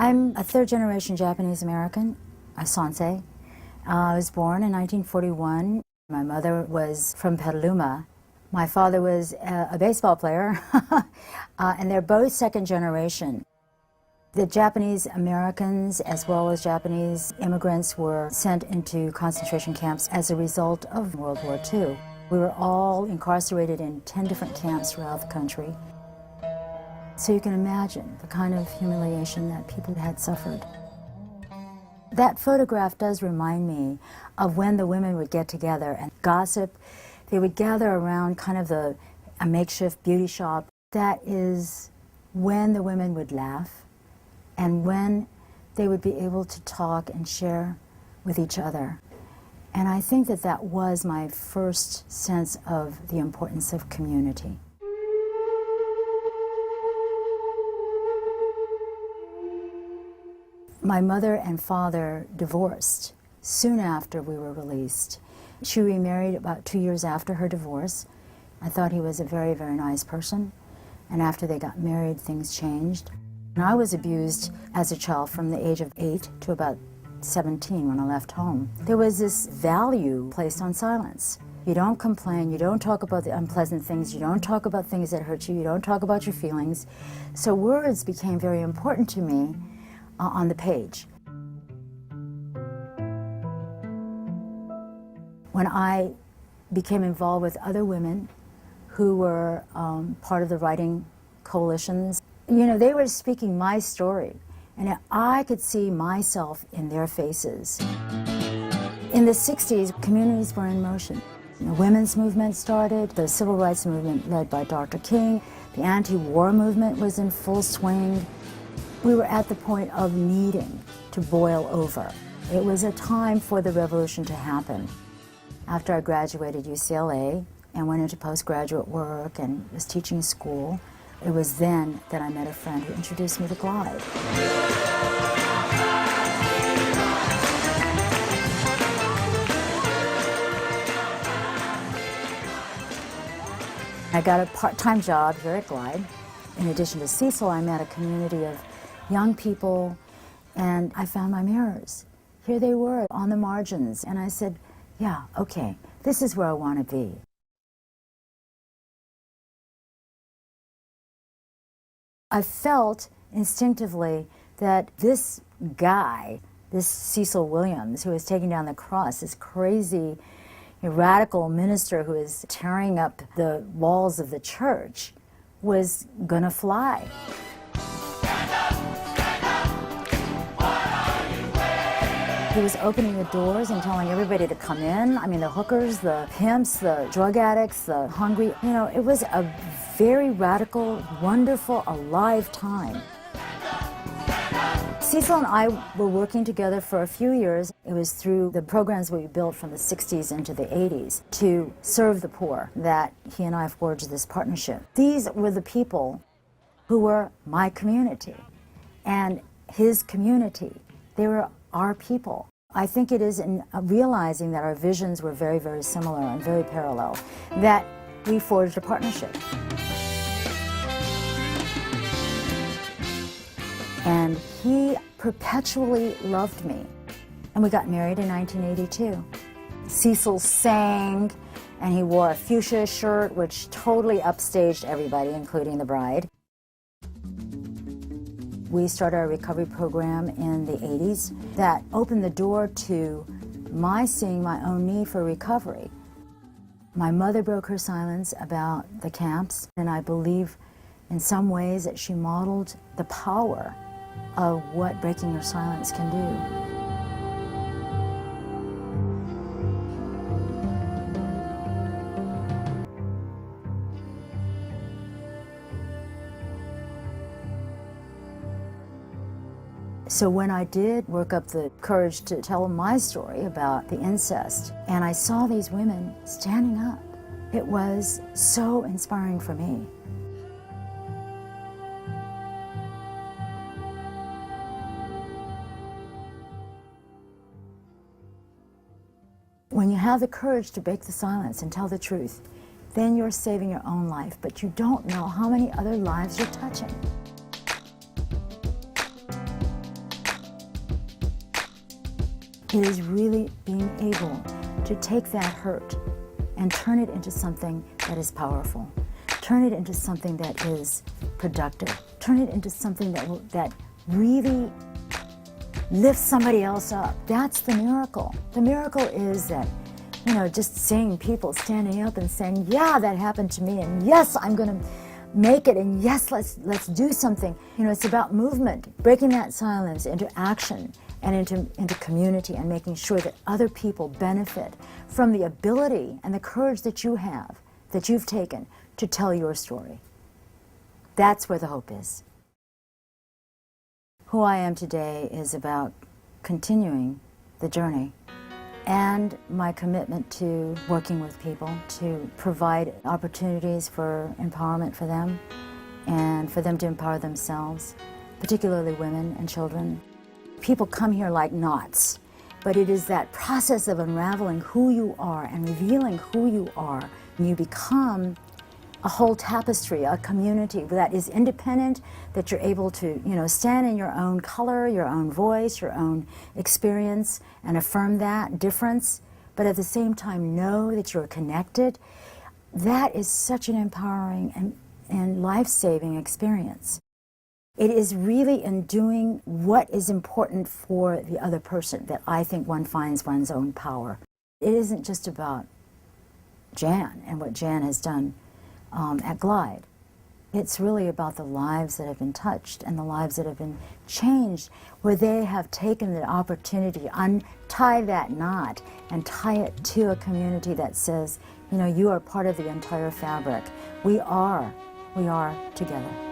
I'm a third-generation Japanese American, a Sansei. I was born in 1941. My mother was from Petaluma. My father was a baseball player, and they're both second generation. The Japanese Americans, as well as Japanese immigrants, were sent into concentration camps as a result of World War II. We were all incarcerated in 10 different camps throughout the country. So you can imagine the kind of humiliation that people had suffered. That photograph does remind me of when the women would get together and gossip. They would gather around kind of a makeshift beauty shop. That is when the women would laugh and when they would be able to talk and share with each other. And I think that that was my first sense of the importance of community. My mother and father divorced soon after we were released. She remarried about 2 years after her divorce. I thought he was a very, very nice person. And after they got married, things changed. And I was abused as a child from the age of 8 to about 17 when I left home. There was this value placed on silence. You don't complain, you don't talk about the unpleasant things, you don't talk about things that hurt you, you don't talk about your feelings. So words became very important to me on the page. When I became involved with other women who were part of the writing coalitions, you know, they were speaking my story, and I could see myself in their faces. In the 60s, communities were in motion. The women's movement started, the civil rights movement led by Dr. King, the anti-war movement was in full swing. We were at the point of needing to boil over. It was a time for the revolution to happen. After I graduated UCLA and went into postgraduate work and was teaching school, it was then that I met a friend who introduced me to Glide. I got a part-time job here at Glide. In addition to Cecil, I met a community of young people, and I found my mirrors. Here they were on the margins, and I said, yeah, okay, this is where I want to be. I felt instinctively that this guy, this Cecil Williams, who was taking down the cross, this crazy, radical minister who was tearing up the walls of the church, was gonna fly. He was opening the doors and telling everybody to come in. I mean, the hookers, the pimps, the drug addicts, the hungry. You know, it was a very radical, wonderful, alive time. Cecil and I were working together for a few years. It was through the programs we built from the 60s into the 80s to serve the poor that he and I forged this partnership. These were the people who were my community and his community. They were our people. I think it is in realizing that our visions were very, very similar and very parallel that we forged a partnership. And he perpetually loved me. And we got married in 1982. Cecil sang, and he wore a fuchsia shirt, which totally upstaged everybody, including the bride. We started our recovery program in the 80s that opened the door to my seeing my own need for recovery. My mother broke her silence about the camps, and I believe in some ways that she modeled the power of what breaking your silence can do. So when I did work up the courage to tell my story about the incest, and I saw these women standing up, it was so inspiring for me. When you have the courage to break the silence and tell the truth, then you're saving your own life, but you don't know how many other lives you're touching. It is really being able to take that hurt and turn it into something that is powerful. Turn it into something that is productive. Turn it into something that really lifts somebody else up. That's the miracle. The miracle is that, just seeing people standing up and saying, yeah, that happened to me, and yes, I'm going to make it, and yes, let's do something. It's about movement, breaking that silence into action and into community, and making sure that other people benefit from the ability and the courage that you have, that you've taken to tell your story. That's where the hope is. Who I am today is about continuing the journey and my commitment to working with people to provide opportunities for empowerment for them and for them to empower themselves, particularly women and children. People come here like knots, but it is that process of unraveling who you are and revealing who you are, and you become a whole tapestry, a community that is independent, that you're able to, stand in your own color, your own voice, your own experience, and affirm that difference, but at the same time know that you're connected. That is such an empowering and life-saving experience. It is really in doing what is important for the other person that I think one finds one's own power. It isn't just about Jan and what Jan has done at Glide. It's really about the lives that have been touched and the lives that have been changed, where they have taken the opportunity to untie that knot and tie it to a community that says, you are part of the entire fabric. We are together.